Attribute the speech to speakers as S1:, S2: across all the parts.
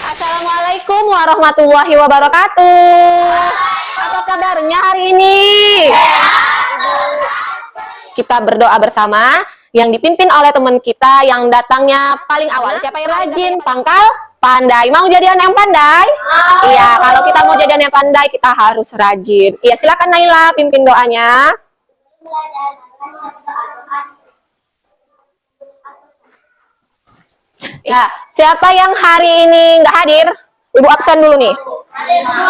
S1: Assalamualaikum warahmatullahi wabarakatuh. Apa kabarnya hari ini? Kita berdoa bersama yang dipimpin oleh teman kita yang datangnya paling awal. Siapa yang rajin, pangkal, pandai. Mau jadi anak yang pandai? Iya, kalau kita mau jadi anak yang pandai, kita harus rajin. Iya, silakan Naila pimpin doanya. Ya, siapa yang hari ini nggak hadir? Ibu absen dulu nih.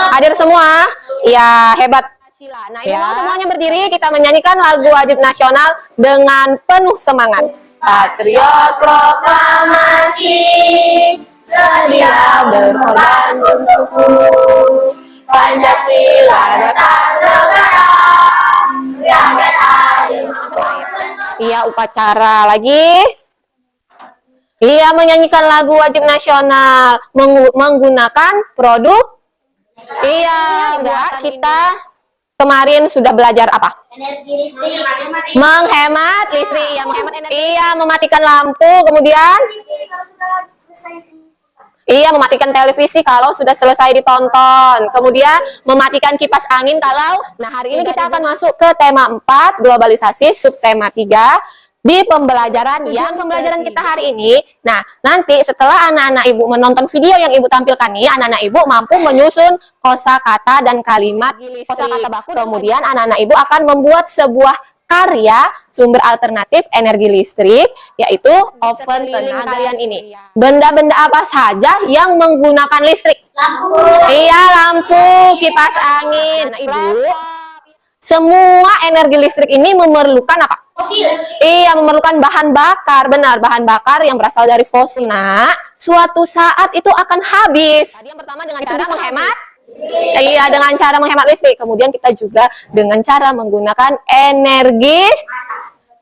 S1: Hadir semua? Iya, hebat. Nah, Ibu mau semuanya berdiri, kita menyanyikan lagu wajib nasional dengan penuh semangat. Patriot proklamasi, sedia berkorban untukku. Pancasila dasar negara, rakyat adil. Iya, upacara lagi. Iya, menyanyikan lagu wajib nasional menggunakan produk. Iya, enggak, kita kemarin sudah belajar apa?
S2: Energi listrik.
S1: Menghemat listrik, iya, menghemat energi. Iya, mematikan lampu, kemudian iya, mematikan televisi kalau sudah selesai ditonton. Kemudian mematikan kipas angin kalau hari ini kita akan masuk ke tema 4, globalisasi, subtema 3. Di pembelajaran pembelajaran kita hari ini. Nah, nanti setelah anak-anak Ibu menonton video yang Ibu tampilkan nih, anak-anak Ibu mampu menyusun kosakata dan kalimat kosakata baku. Kemudian anak-anak Ibu akan membuat sebuah karya sumber alternatif energi listrik, yaitu oven keliling kalian ini. Benda-benda apa saja yang menggunakan listrik?
S2: Lampu.
S1: Iya, lampu, kipas angin. Nah, Ibu, semua energi listrik ini memerlukan apa?
S2: Fosil.
S1: Iya, memerlukan bahan bakar. Benar, bahan bakar yang berasal dari fosil. Nah, suatu saat itu akan habis. Tadi yang pertama dengan cara menghemat. Iya, dengan cara menghemat listrik. Kemudian kita juga dengan cara menggunakan energi.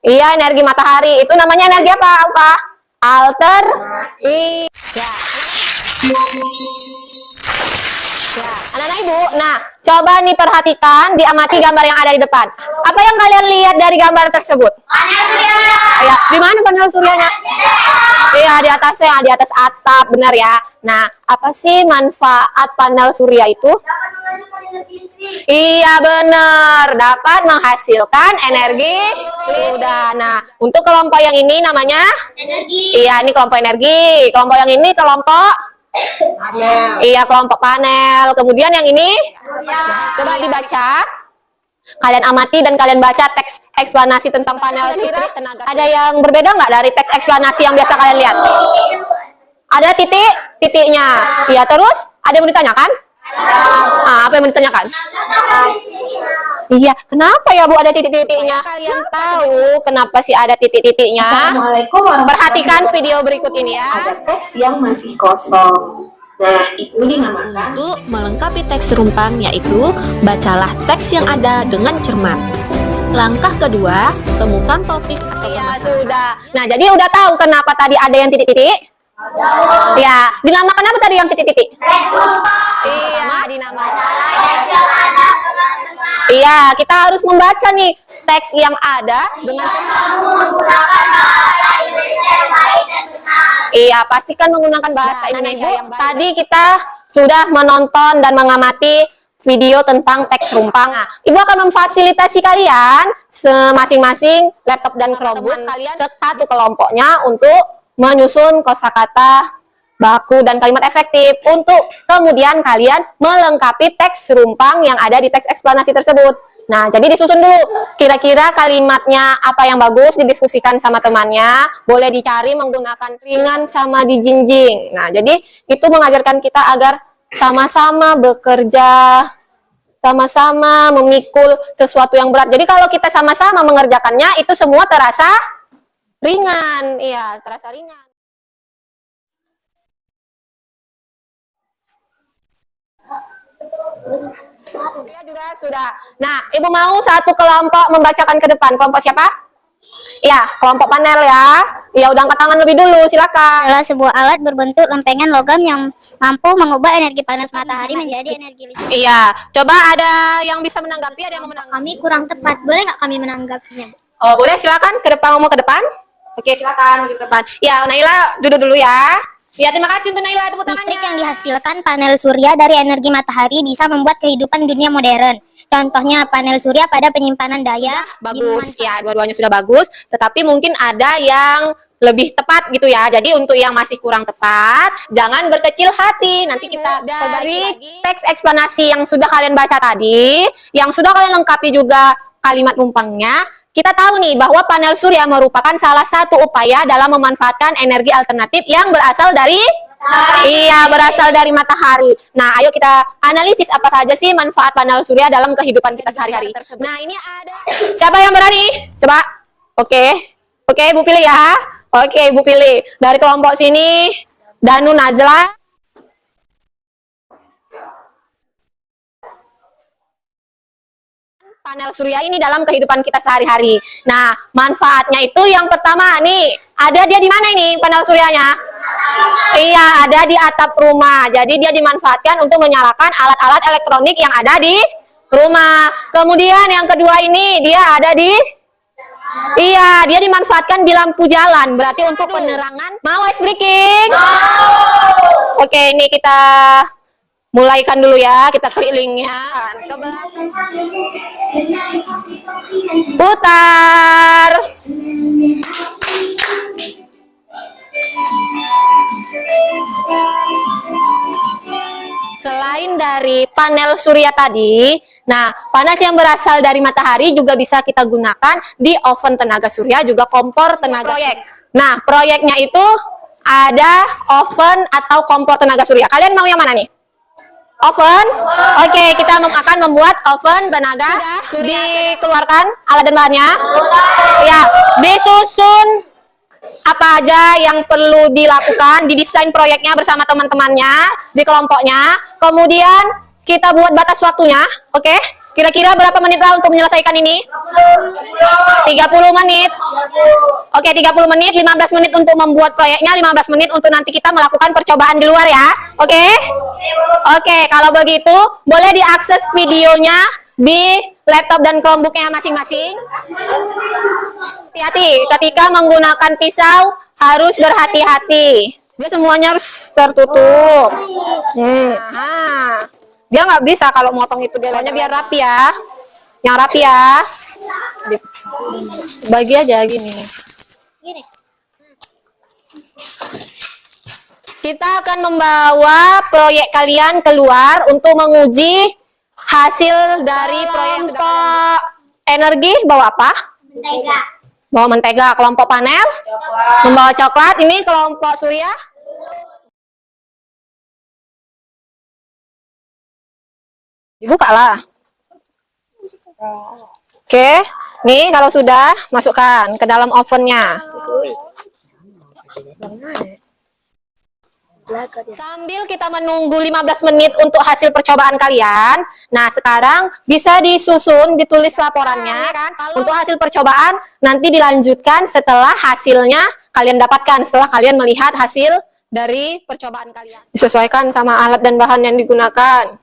S1: Iya, energi matahari. Itu namanya energi apa, Upa? Alternatif. Ya. Ya, anak-anak Ibu, nah coba nih perhatikan, diamati gambar yang ada di depan. Apa yang kalian lihat dari gambar tersebut?
S2: Panel surya.
S1: Ya, di mana panel suryanya? Iya, di atasnya, di atas atap, benar ya. Nah, apa sih manfaat panel surya itu?
S2: Dapat menghasilkan energi listrik.
S1: Iya, benar, dapat menghasilkan energi. Sudah. Nah, untuk kelompok yang ini namanya?
S2: Energi.
S1: Iya, ini kelompok energi. Kelompok yang ini kelompok?
S2: Panel.
S1: Iya, kelompok panel. Kemudian yang ini?
S2: Surya.
S1: Coba dibaca. Kalian amati dan kalian baca teks eksplanasi tentang panel listrik tenaga. Ada yang berbeda nggak dari teks eksplanasi yang biasa kalian lihat? Ada titiknya. Iya, terus ada yang mau ditanyakan? Apa yang mau ditanyakan? Iya, kenapa ya Bu ada titik-titiknya? Kalian tahu kenapa sih ada titik-titiknya?
S3: Assalamualaikum warahmatullahi
S1: Perhatikan video berikut ini ya.
S3: Ada teks yang masih kosong. Nah, itu dinamakan
S4: Untuk melengkapi teks rumpang, yaitu bacalah teks yang ada dengan cermat. Langkah kedua, temukan topik atau
S1: Ya,
S4: permasalahan.
S1: sudah. Nah, jadi udah tahu kenapa tadi ada yang titik-titik? Ya, dinamakan apa tadi yang titik-titik?
S2: Teks rumpang.
S1: Iya, dinamakan.
S2: Teks yang ada.
S1: Iya, kita harus membaca nih teks yang ada dengan cermat.
S2: Menggunakan bahasa Indonesia yang baik dan benar.
S1: Iya, pastikan menggunakan bahasa Indonesia yang baik. Tadi kita sudah menonton dan mengamati video tentang teks rumpang. Nah, Ibu akan memfasilitasi kalian masing-masing laptop dan Chromebook kalian satu kelompoknya untuk menyusun kosakata baku dan kalimat efektif untuk kemudian kalian melengkapi teks rumpang yang ada di teks eksplanasi tersebut. Nah, jadi disusun dulu kira-kira kalimatnya apa yang bagus, didiskusikan sama temannya, boleh dicari menggunakan ringan sama dijinjing. Nah, jadi itu mengajarkan kita agar sama-sama bekerja, sama-sama memikul sesuatu yang berat. Jadi kalau kita sama-sama mengerjakannya, itu semua terasa ringan. Iya, terasa ringan. Dia juga sudah. Nah, Ibu mau satu kelompok membacakan ke depan. Kelompok siapa? Iya, kelompok panel ya. Iya, udah angkat tangan lebih dulu, silakan.
S5: Adalah sebuah alat berbentuk lempengan logam yang mampu mengubah energi panas matahari menjadi energi listrik.
S1: Iya, coba ada yang bisa menanggapi, ada yang mau menanggapi.
S5: Kami kurang tepat, boleh nggak kami menanggapinya?
S1: Oh, boleh, silakan ke depan, mau ke depan. Oke, silakan di depan. Ya, Naila duduk dulu ya. Ya, terima kasih untuk Naila, tepuk tangannya.
S5: Listrik yang dihasilkan panel surya dari energi matahari bisa membuat kehidupan dunia modern. Contohnya panel surya pada penyimpanan daya.
S1: Bagus ya, dua-duanya sudah bagus, tetapi mungkin ada yang lebih tepat gitu ya. Jadi untuk yang masih kurang tepat, jangan berkecil hati. Nanti kita dari teks eksplanasi yang sudah kalian baca tadi, yang sudah kalian lengkapi juga kalimat rumpangnya, kita tahu nih bahwa panel surya merupakan salah satu upaya dalam memanfaatkan energi alternatif yang berasal dari berasal dari matahari. Nah, ayo kita analisis apa saja sih manfaat panel surya dalam kehidupan kita sehari-hari. Nah, ini ada. Siapa yang berani? Coba. Oke, Ibu pilih ya. Oke, Ibu pilih. Dari kelompok sini, Danu Nazla. Panel surya ini dalam kehidupan kita sehari-hari. Nah, manfaatnya itu yang pertama nih, ada dia di mana ini panel suryanya? Iya, ada di atap rumah. Jadi dia dimanfaatkan untuk menyalakan alat-alat elektronik yang ada di rumah. Kemudian yang kedua ini dia ada di dia dimanfaatkan di lampu jalan. Berarti untuk penerangan. Mau ice breaking? Oke, ini kita mulaikan dulu ya, kita kelilingnya. Putar. Selain dari panel surya tadi, nah panas yang berasal dari matahari juga bisa kita gunakan di oven tenaga surya, juga kompor tenaga proyek. Nah, proyeknya itu ada oven atau kompor tenaga surya. Kalian mau yang mana nih? Oven? Oke, kita akan membuat oven tenaga surya. Dikeluarkan alat dan bahannya. Ya, disusun apa aja yang perlu dilakukan, didesain proyeknya bersama teman-temannya di kelompoknya. Kemudian kita buat batas waktunya. Oke, kira-kira berapa menit lah untuk menyelesaikan ini? 30 menit. Oke, 30 menit, 15 menit untuk membuat proyeknya, 15 menit untuk nanti kita melakukan percobaan di luar ya. Oke? Oke, kalau begitu boleh diakses videonya di laptop dan Chromebooknya masing-masing. Hati-hati, ketika menggunakan pisau harus berhati-hati. Dia semuanya harus tertutup. Dia nggak bisa kalau motong itu, dia biar rapi ya. Yang rapi ya. Bagi aja gini. Kita akan membawa proyek kalian keluar untuk menguji hasil dari proyek energi. Bawa apa?
S2: Mentega.
S1: Bawa mentega. Kelompok panel membawa coklat. Ini kelompok surya dibuka lah. Oke, nih kalau sudah masukkan ke dalam ovennya. Sambil kita menunggu 15 menit untuk hasil percobaan kalian. Nah, sekarang bisa disusun, ditulis laporannya kan. Untuk hasil percobaan nanti dilanjutkan setelah hasilnya kalian dapatkan, setelah kalian melihat hasil dari percobaan kalian. Disesuaikan sama alat dan bahan yang digunakan.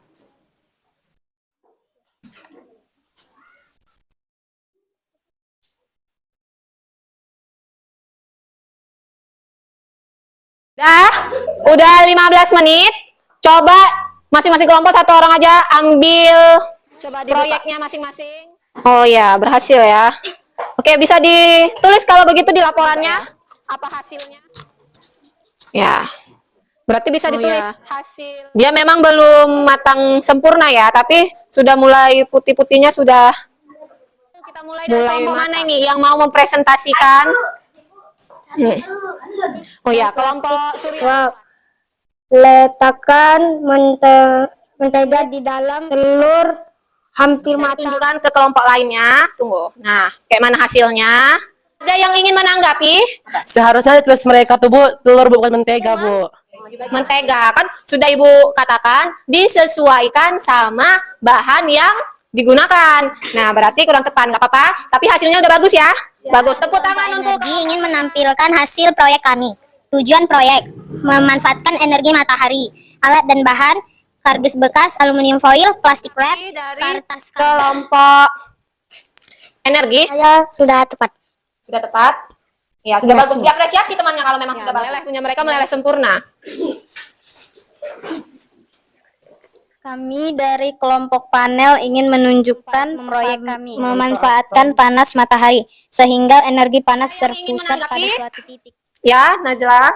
S1: Udah 15 menit. Coba masing-masing kelompok satu orang aja ambil coba di proyeknya masing-masing. Oh ya, berhasil ya. Oke, bisa ditulis kalau begitu di laporannya apa hasilnya. Ya. Berarti bisa ditulis hasil. Dia memang belum matang sempurna ya, tapi sudah mulai putih-putihnya sudah. Kita mulai dari kelompok mana ini yang mau mempresentasikan? Oh ya, kelompok surya.
S5: Letakkan mentega di dalam telur hampir
S1: matang. Tunjukkan ke kelompok lainnya. Tunggu. Nah, kayak mana hasilnya? Ada yang ingin menanggapi?
S6: Seharusnya tulis mereka tuh, Bu, telur bukan mentega, Bu.
S1: Mentega kan sudah Ibu katakan disesuaikan sama bahan yang digunakan. Nah, berarti kurang tepat, nggak apa-apa. Tapi hasilnya udah bagus ya. Bagus, tepuk tangan untuk
S5: ingin menampilkan hasil proyek kami. Tujuan proyek memanfaatkan energi matahari, alat dan bahan, kardus bekas, aluminium foil, plastik wrap, kertas
S1: kelompok energi.
S5: Saya sudah tepat.
S1: Sudah tepat. Ya, sudah bagus. Diapresiasi temannya kalau memang sudah bagus. Punya mereka meleleh sempurna.
S5: Kami dari kelompok panel ingin menunjukkan proyek kami memanfaatkan panas matahari sehingga energi panas terpusat pada suatu titik.
S1: Ya, Najla.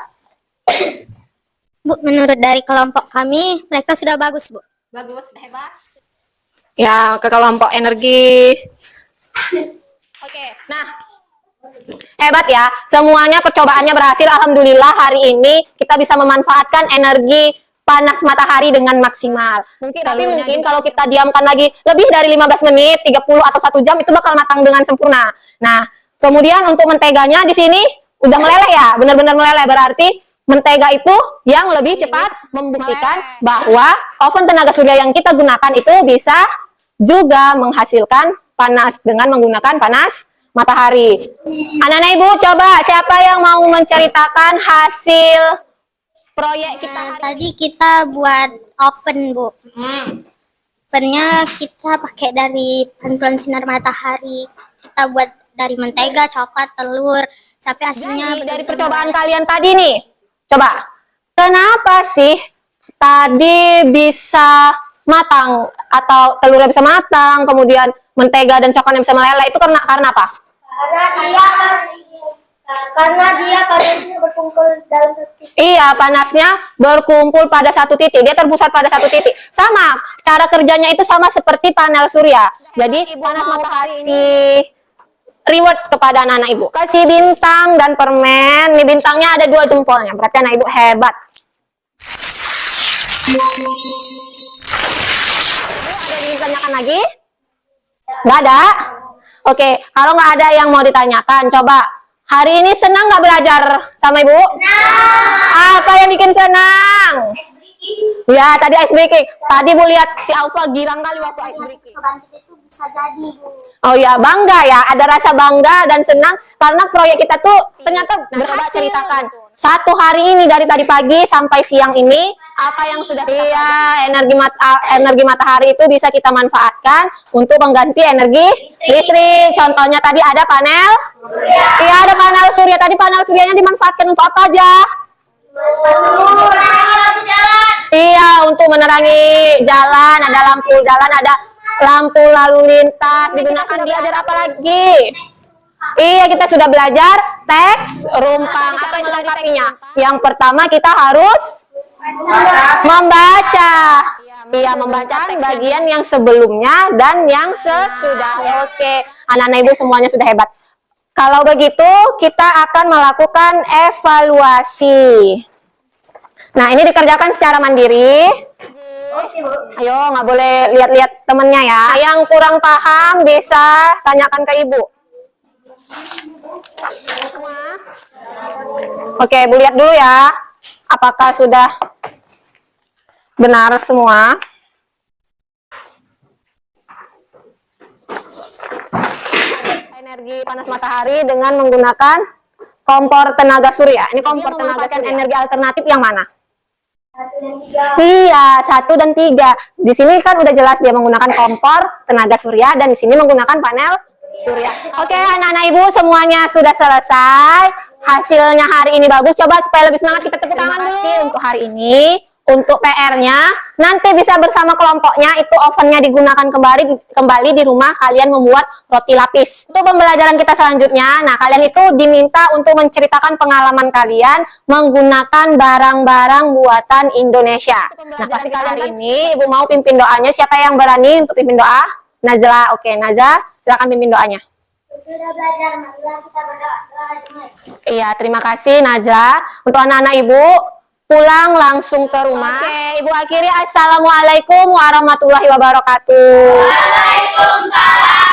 S5: Bu, menurut dari kelompok kami mereka sudah bagus, Bu.
S1: Bagus, hebat. Ya, ke kelompok energi. Oke, nah. Hebat ya, semuanya percobaannya berhasil. Alhamdulillah hari ini kita bisa memanfaatkan energi panas matahari dengan maksimal. Tapi mungkin kalau kita diamkan lagi lebih dari 15 menit, 30 atau 1 jam itu bakal matang dengan sempurna. Nah, kemudian untuk menteganya di sini udah meleleh ya, benar-benar meleleh. Berarti mentega itu yang lebih cepat membuktikan bahwa oven tenaga surya yang kita gunakan itu bisa juga menghasilkan panas dengan menggunakan panas matahari. Anak-anak ibu, coba siapa yang mau menceritakan hasil proyek kita hari
S5: Tadi kita buat oven, Bu. Ovennya kita pakai dari pantulan sinar matahari. Kita buat dari mentega, coklat, telur, sampai hasilnya
S1: dari percobaan kalian tadi nih. Coba, kenapa sih tadi bisa matang atau telurnya bisa matang, kemudian mentega dan coklatnya bisa meleleh? Itu karena apa?
S2: Karena dia panasnya berkumpul dalam satu titik.
S1: Iya, panasnya berkumpul pada satu titik. Dia terpusat pada satu titik. Sama, cara kerjanya itu sama seperti panel surya. Jadi, panas matahari ini reward kepada anak-anak ibu. Kasih bintang dan permen. Nih bintangnya ada 2 jempolnya. Berarti anak ibu hebat. Ibu, ada yang ditanyakan lagi? Nggak ada? Oke, kalau nggak ada yang mau ditanyakan, coba. Hari ini senang nggak belajar sama ibu? Apa yang bikin senang? Ya, tadi ice breaking. Tadi Bu lihat si Alfa girang kali waktu ice breaking.
S5: percobaan kita itu bisa jadi, Bu.
S1: Oh ya, bangga ya. Ada rasa bangga dan senang karena proyek kita tuh ternyata berhasil. Ceritakan. Satu hari ini dari tadi pagi sampai siang ini apa yang sudah kita energi matahari itu bisa kita manfaatkan untuk mengganti energi listrik. Contohnya tadi ada panel. Iya, ada panel surya. Tadi panel suryanya dimanfaatkan untuk apa aja? Iya, untuk menerangi jalan, ada lampu jalan, ada lampu lalu lintas, digunakan diajar apa lagi? Iya, kita sudah belajar teks rumpang. Apa yang melengkapinya? Yang pertama kita harus membaca. Iya, membaca bagian yang sebelumnya dan yang sesudahnya. Oke, anak-anak ibu semuanya sudah hebat. Kalau begitu, kita akan melakukan evaluasi. Nah, ini dikerjakan secara mandiri. Ayo, nggak boleh lihat-lihat temennya ya. Yang kurang paham bisa tanyakan ke ibu. Oke, Bu lihat dulu ya. Apakah sudah benar semua? Energi panas matahari dengan menggunakan kompor tenaga surya. Ini kompor tenaga surya. Energi alternatif yang mana? Iya, 1 dan 3. Di sini kan udah jelas dia menggunakan kompor tenaga surya dan di sini menggunakan panel surya. Oke, anak-anak ibu semuanya sudah selesai. Hasilnya hari ini bagus. Coba supaya lebih semangat kita tepuk tangan dulu untuk hari ini. Untuk PR-nya nanti bisa bersama kelompoknya, itu ovennya digunakan kembali di rumah kalian membuat roti lapis. Untuk pembelajaran kita selanjutnya, nah kalian itu diminta untuk menceritakan pengalaman kalian menggunakan barang-barang buatan Indonesia. Nah, pasti kalian ini ibu mau pimpin doanya. Siapa yang berani untuk pimpin doa? Najla. Oke, Najla, silakan pimpin doanya.
S2: Sudah belajar, marilah kita berdoa.
S1: Iya, terima kasih Najla. Untuk anak-anak ibu, pulang langsung ke rumah. Oke, Ibu akhiri. Assalamualaikum warahmatullahi wabarakatuh.
S2: Waalaikumsalam.